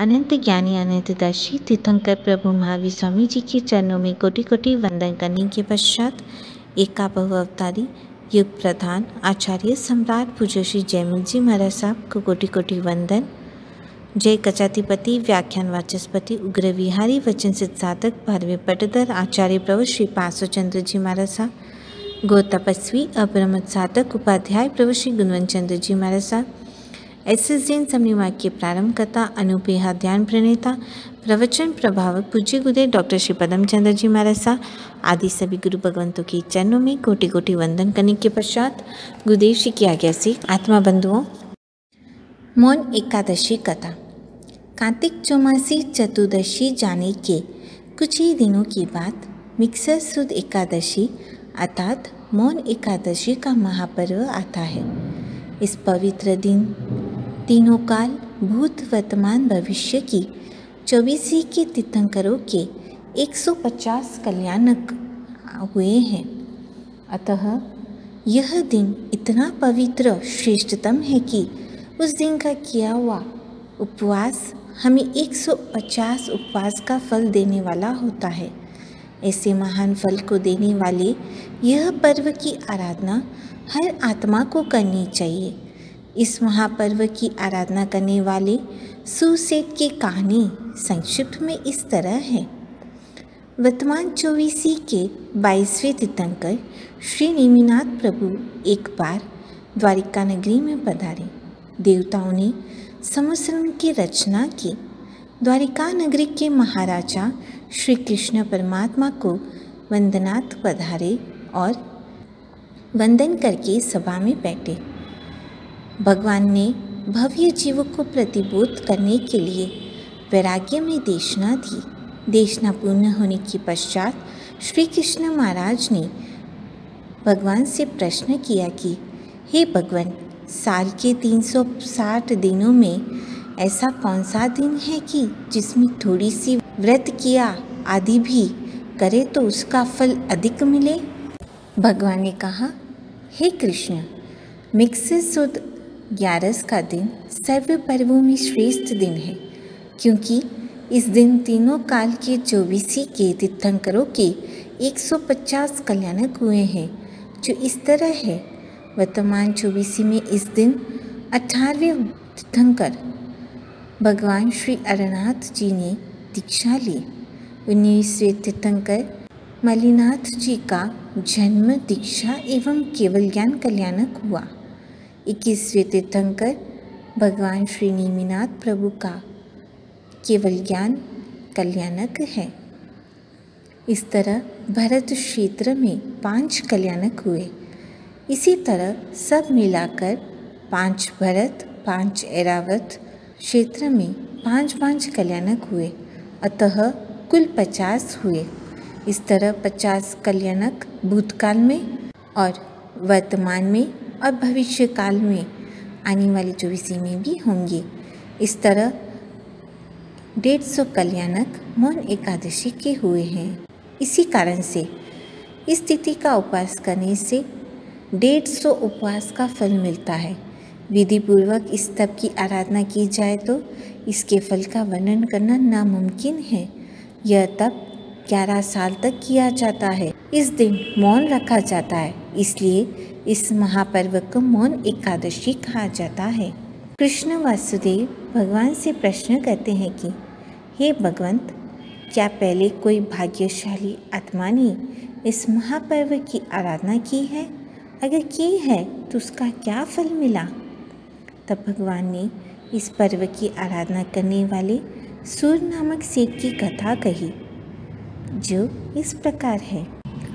अनंत ज्ञानी अनंतदर्शी तीर्थंकर प्रभु महावीर स्वामी जी के चरणों में कोटि कोटि वंदन करने के पश्चात एका बहु अवतारी युग प्रधान आचार्य सम्राट पूज्य श्री जयमिल जी महाराज साहब को कोटि कोटि वंदन। जय कचातिपति व्याख्यान वाचस्पति उग्र विहारी वचन सिद्ध साधक भारवे पटदर आचार्य प्रभु श्री पासो चंद्र जी महाराज साहब गो तपस्वी अप्रमत साधक उपाध्याय प्रभु श्री गुणवंत चंद्र जी महाराज साहब एस जैन समूह के प्रारंभकर्ता अनुपेहा ध्यान प्रणेता प्रवचन प्रभावक पूज्य गुरुदेव डॉक्टर श्री पदम चंद्र जी महाराज साहब आदि सभी गुरु भगवंतों के चरणों में कोटि कोटि वंदन करने के पश्चात गुरुदेव श्री की आज्ञा से आत्मा बंधुओं, मौन एकादशी कथा। कार्तिक चौमासी चतुर्दशी जाने के कुछ ही दिनों के बाद मिक्सर सुद एकादशी अर्थात मौन एकादशी का महापर्व आता है। इस पवित्र दिन तीनों काल भूत वर्तमान भविष्य की 24 के तीर्थंकरों के 150 कल्याणक हुए हैं। अतः यह दिन इतना पवित्र श्रेष्ठतम है कि उस दिन का किया हुआ उपवास हमें 150 उपवास का फल देने वाला होता है। ऐसे महान फल को देने वाले यह पर्व की आराधना हर आत्मा को करनी चाहिए। इस महापर्व की आराधना करने वाले सुसेठ की कहानी संक्षिप्त में इस तरह है। वर्तमान 24 के 22वें तीर्थंकर श्री नेमिनाथ प्रभु एक बार द्वारिका नगरी में पधारे। देवताओं ने संवत्सरण की रचना की। द्वारिका नगरी के महाराजा श्री कृष्ण परमात्मा को वंदनार्थ पधारे और वंदन करके सभा में बैठे। भगवान ने भव्य जीवों को प्रतिबोध करने के लिए वैराग्य में देशना दी। देशना पूर्ण होने के पश्चात श्री कृष्ण महाराज ने भगवान से प्रश्न किया कि हे भगवान, साल के 360 दिनों में ऐसा कौन सा दिन है कि जिसमें थोड़ी सी व्रत किया आदि भी करे तो उसका फल अधिक मिले। भगवान ने कहा, हे कृष्ण, मिक्सर सुद 11 का दिन सर्व पर्वों में श्रेष्ठ दिन है, क्योंकि इस दिन तीनों काल के 24 के तीर्थंकरों के 150 कल्याणक हुए हैं, जो इस तरह है। वर्तमान 24 में इस दिन 18वें तीर्थंकर भगवान श्री अरनाथ जी ने दीक्षा ली। 19वें तीर्थंकर मलिनाथ जी का जन्म दीक्षा एवं केवल ज्ञान कल्याणक हुआ। 21वें तीर्थंकर भगवान श्री नेमिनाथ प्रभु का केवल ज्ञान कल्याणक है। इस तरह भरत क्षेत्र में 5 कल्याणक हुए। इसी तरह सब मिलाकर 5 भरत 5 ऐरावत क्षेत्र में 5 कल्याणक हुए, अतः कुल 50 हुए। इस तरह 50 कल्याणक भूतकाल में और वर्तमान में और भविष्य काल में आने वाले 24 में भी होंगे। इस तरह 150 कल्याणक मौन एकादशी के हुए हैं। इसी कारण से इस तिथि का उपवास करने से 150 उपवास का फल मिलता है। विधि पूर्वक इस तप की आराधना की जाए तो इसके फल का वर्णन करना नामुमकिन है। यह तप 11 साल तक किया जाता है। इस दिन मौन रखा जाता है, इसलिए इस महापर्व को मौन एकादशी कहा जाता है। कृष्ण वासुदेव भगवान से प्रश्न करते हैं कि हे भगवंत, क्या पहले कोई भाग्यशाली आत्मा ने इस महापर्व की आराधना की है? अगर की है तो उसका क्या फल मिला? तब भगवान ने इस पर्व की आराधना करने वाले सूर नामक सेठ की कथा कही, जो इस प्रकार है।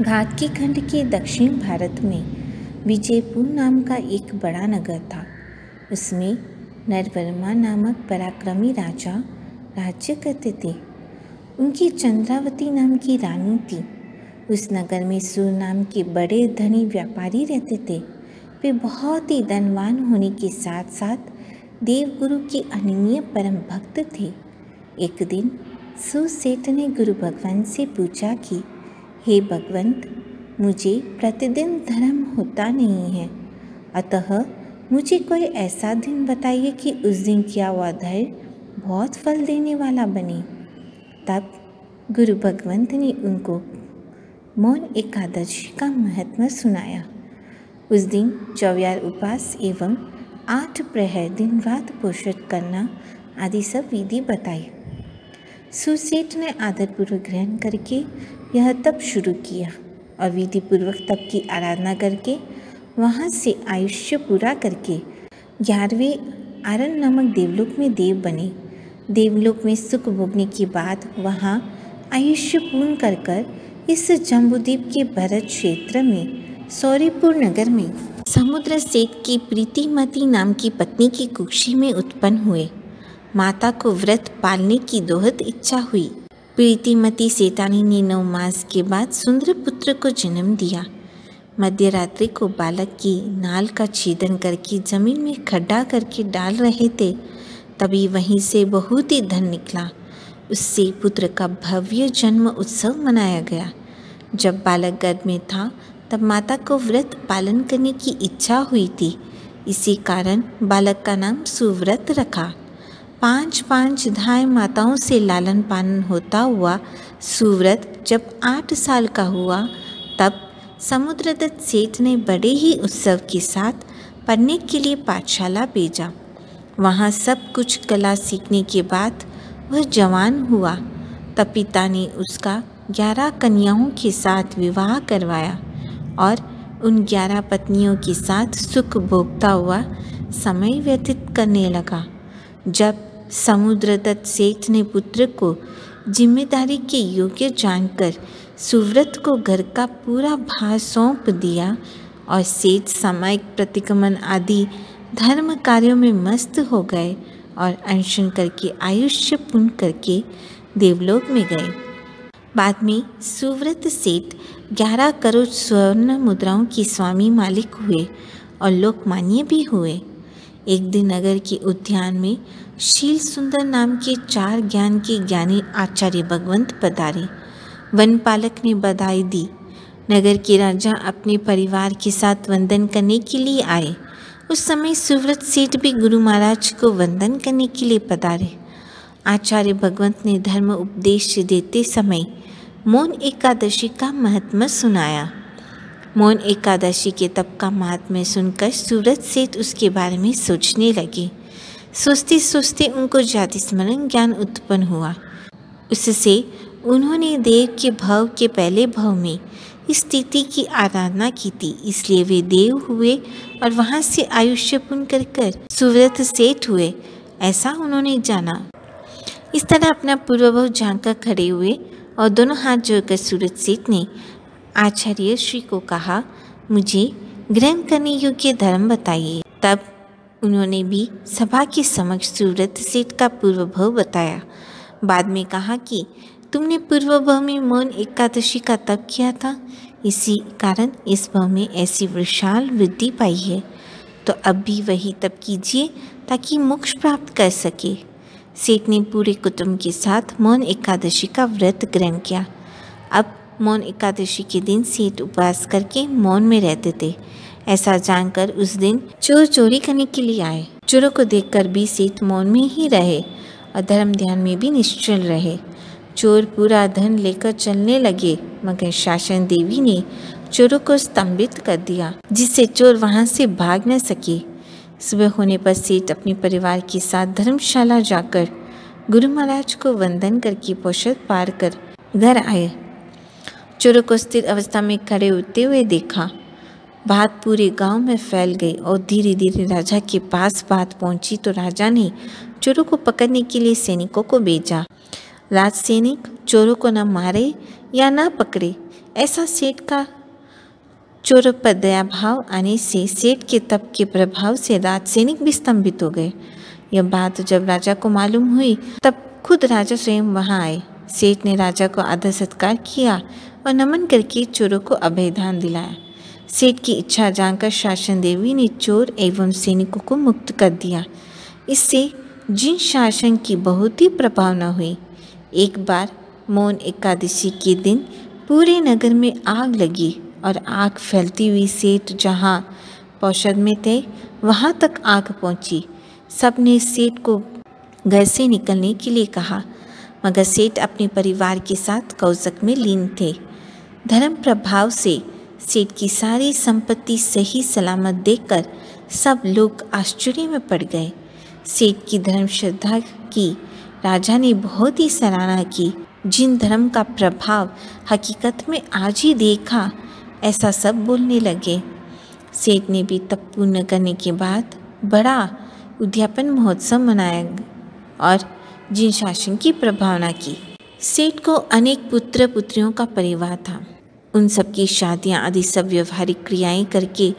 घाट के खंड के दक्षिण भारत में विजयपुर नाम का एक बड़ा नगर था। उसमें नरवर्मा नामक पराक्रमी राजा राज्य करते थे। उनकी चंद्रावती नाम की रानी थी। उस नगर में सूर नाम के बड़े धनी व्यापारी रहते थे। वे बहुत ही धनवान होने के साथ साथ देवगुरु के अनन्य परम भक्त थे। एक दिन सूर सेठ ने गुरु भगवान से पूछा कि हे भगवंत, मुझे प्रतिदिन धर्म होता नहीं है, अतः मुझे कोई ऐसा दिन बताइए कि उस दिन किया हुआ धर्म बहुत फल देने वाला बने। तब गुरु भगवंत ने उनको मौन एकादशी का महत्व सुनाया। उस दिन चौबीस उपवास एवं 8 प्रहर दिन रात पोषण करना आदि सब विधि बताई। सुसेठ ने आदरपूर्वक ग्रहण करके यह तप शुरू किया और विधि पूर्वक तप की आराधना करके वहाँ से आयुष्य पूरा करके 11वें आरण नामक देवलोक में देव बने। देवलोक में सुख भोगने के बाद वहाँ आयुष्य पूर्ण कर इस जम्बूद्वीप के भरत क्षेत्र में सौरीपुर नगर में समुद्र सेठ की प्रीतिमती नाम की पत्नी की कुक्षी में उत्पन्न हुए। माता को व्रत पालने की दोहद इच्छा हुई। प्रीतिमती सेठानी ने 9 मास के बाद सुंदर पुत्र को जन्म दिया। मध्य रात्रि को बालक की नाल का छेदन करके जमीन में खड्डा करके डाल रहे थे, तभी वहीं से बहुत ही धन निकला। उससे पुत्र का भव्य जन्म उत्सव मनाया गया। जब बालक गर्भ में था तब माता को व्रत पालन करने की इच्छा हुई थी। इसी कारण बालक का नाम सुव्रत रखा। 5 धाय माताओं से लालन पालन होता हुआ सुव्रत जब 8 साल का हुआ तब समुद्रदत्त सेठ ने बड़े ही उत्सव के साथ पढ़ने के लिए पाठशाला भेजा। वहाँ सब कुछ कला सीखने के बाद वह जवान हुआ तब पिता ने उसका 11 कन्याओं के साथ विवाह करवाया और उन 11 पत्नियों के साथ सुख भोगता हुआ समय व्यतीत करने लगा। जब समुद्रदत्त सेठ ने पुत्र को जिम्मेदारी के योग्य जानकर सुव्रत को घर का पूरा भार सौंप दिया और सेठ सामायिक प्रतिक्रमण आदि धर्म कार्यों में मस्त हो गए और अनशन करके आयुष्य पूर्ण करके देवलोक में गए। बाद में सुव्रत सेठ 11 करोड़ स्वर्ण मुद्राओं की स्वामी मालिक हुए और लोकमान्य भी हुए। एक दिन नगर के उद्यान में शील सुंदर नाम के 4 ज्ञान के ज्ञानी आचार्य भगवंत पधारे। वनपालक ने बधाई दी। नगर के राजा अपने परिवार के साथ वंदन करने के लिए आए। उस समय सुव्रत सेठ भी गुरु महाराज को वंदन करने के लिए पधारे। आचार्य भगवंत ने धर्म उपदेश देते समय मौन एकादशी का महत्व सुनाया। मौन एकादशी के तप का महात्म्य सुनकर सुव्रत सेठ उसके बारे में सोचने लगे। सोचते सोचते उनको जाति स्मरण ज्ञान उत्पन्न हुआ। उससे उन्होंने देव के भाव के पहले भाव में स्थिति की आराधना की थी, इसलिए वे देव हुए और वहाँ से आयुष्य पूर्ण कर सुव्रत सेठ हुए, ऐसा उन्होंने जाना। इस तरह अपना पूर्वभाव जानकर खड़े हुए और दोनों हाथ जोड़कर सुव्रत सेठ ने आचार्य श्री को कहा, मुझे ग्रहण करने योग्य धर्म बताइए। तब उन्होंने भी सभा के समक्ष सुव्रत सेठ का पूर्वभाव बताया। बाद में कहा कि तुमने पूर्वभाव में मौन एकादशी का तप किया था, इसी कारण इस भाव में ऐसी विशाल वृद्धि पाई है, तो अब भी वही तप कीजिए ताकि मोक्ष प्राप्त कर सके। सेठ ने पूरे कुटुंब के साथ मौन एकादशी का व्रत ग्रहण किया। अब मौन एकादशी के दिन सेठ उपवास करके मौन में रहते थे। ऐसा जानकर उस दिन चोर चोरी करने के लिए आए। चोरों को देखकर भी सेठ मौन में ही रहे और धर्म ध्यान में भी निश्चल रहे। चोर पूरा धन लेकर चलने लगे, मगर शासन देवी ने चोरों को स्तंभित कर दिया, जिससे चोर वहां से भाग न सके। सुबह होने पर सेठ अपने परिवार के साथ धर्मशाला जाकर गुरु महाराज को वंदन करके पोषद पार कर घर आए। चोरों को स्थिर अवस्था में खड़े होते हुए देखा। बात पूरे गांव में फैल गई और धीरे धीरे राजा के पास बात पहुंची तो राजा ने चोरों को पकड़ने के लिए सैनिकों को भेजा। राज सैनिक चोरों को न मारे या न पकड़े, ऐसा सेठ का चोरों पर दया भाव आने से सेठ के तप के प्रभाव से राज सैनिक भी स्तंभित हो गए। यह बात जब राजा को मालूम हुई तब खुद राजा स्वयं वहां आए। सेठ ने राजा को आदर सत्कार किया और नमन करके चोरों को अभयदान दिलाया। सेठ की इच्छा जानकर शासन देवी ने चोर एवं सैनिकों को मुक्त कर दिया। इससे जिन शासन की बहुत ही प्रभावना हुई। एक बार मौन एकादशी के दिन पूरे नगर में आग लगी और आग फैलती हुई सेठ जहाँ पौषद में थे वहाँ तक आग पहुँची। सबने सेठ को घर से निकलने के लिए कहा, मगर सेठ अपने परिवार के साथ कौशक में लीन थे। धर्म प्रभाव से सेठ की सारी संपत्ति सही सलामत देखकर सब लोग आश्चर्य में पड़ गए। सेठ की धर्म श्रद्धा की राजा ने बहुत ही सराहना की। जिन धर्म का प्रभाव हकीकत में आज ही देखा, ऐसा सब बोलने लगे। सेठ ने भी तप पूर्ण करने के बाद बड़ा उद्यापन महोत्सव मनाया और जिन शासन की प्रभावना की। सेठ को अनेक पुत्र पुत्रियों का परिवार था। उन सबकी शादियां आदि सब व्यवहारिक क्रियाएं करके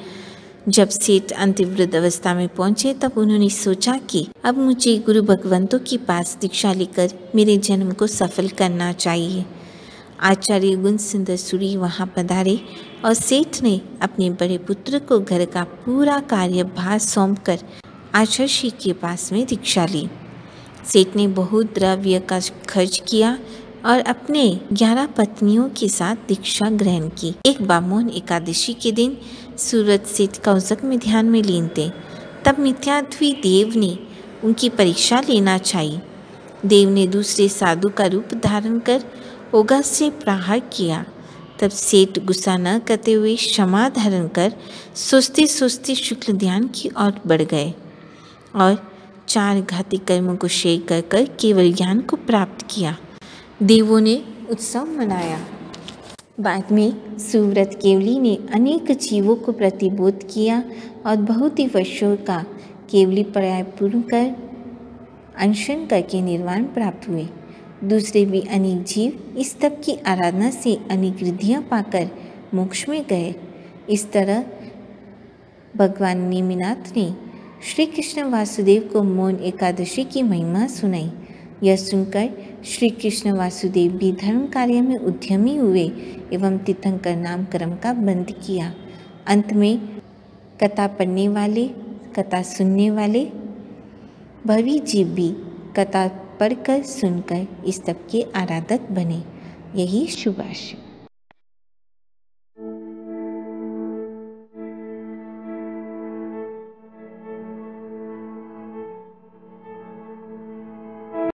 जब सेठ अंतिम वृद्ध अवस्था में पहुंचे, तब उन्होंने सोचा कि अब मुझे गुरु भगवंतों के पास दीक्षा लेकर मेरे जन्म को सफल करना चाहिए। आचार्य गुण सुंदर सूरी वहाँ पधारे और सेठ ने अपने बड़े पुत्र को घर का पूरा कार्यभार सौंपकर आचार्य श्री के पास में दीक्षा ली। सेठ ने बहुत द्रव्य का खर्च किया और अपने 11 पत्नियों के साथ दीक्षा ग्रहण की। एक बामोन एकादशी के दिन सूरज सेठ कौशक में ध्यान में लीन थे। तब मिथ्याद्वी देव ने उनकी परीक्षा लेना चाहिए। देव ने दूसरे साधु का रूप धारण कर ओघा से प्रहार किया। तब सेठ गुस्सा न करते हुए क्षमा धारण कर सोचते सोचते शुक्ल ध्यान की ओर बढ़ गए और 4 घाती कर्मों को शेष कर कर केवल ज्ञान को प्राप्त किया। देवों ने उत्सव मनाया। बाद में सुव्रत केवली ने अनेक जीवों को प्रतिबोध किया और बहुत ही वर्षों का केवली पर्याय पूर्ण कर अनशन करके निर्वाण प्राप्त हुए। दूसरे भी अनेक जीव इस तप की आराधना से अनेक रिद्धियाँ पाकर मोक्ष में गए। इस तरह भगवान नेमिनाथ ने श्री कृष्ण वासुदेव को मौन एकादशी की महिमा सुनाई। यह सुनकर श्री कृष्ण वासुदेव भी धर्म कार्य में उद्यमी हुए एवं तीर्थंकर नाम कर्म का बंद किया। अंत में कथा पढ़ने वाले, कथा सुनने वाले भवी जीव भी कथा पढ़कर सुनकर इस तप के आराधक बने। यही शुभाशय।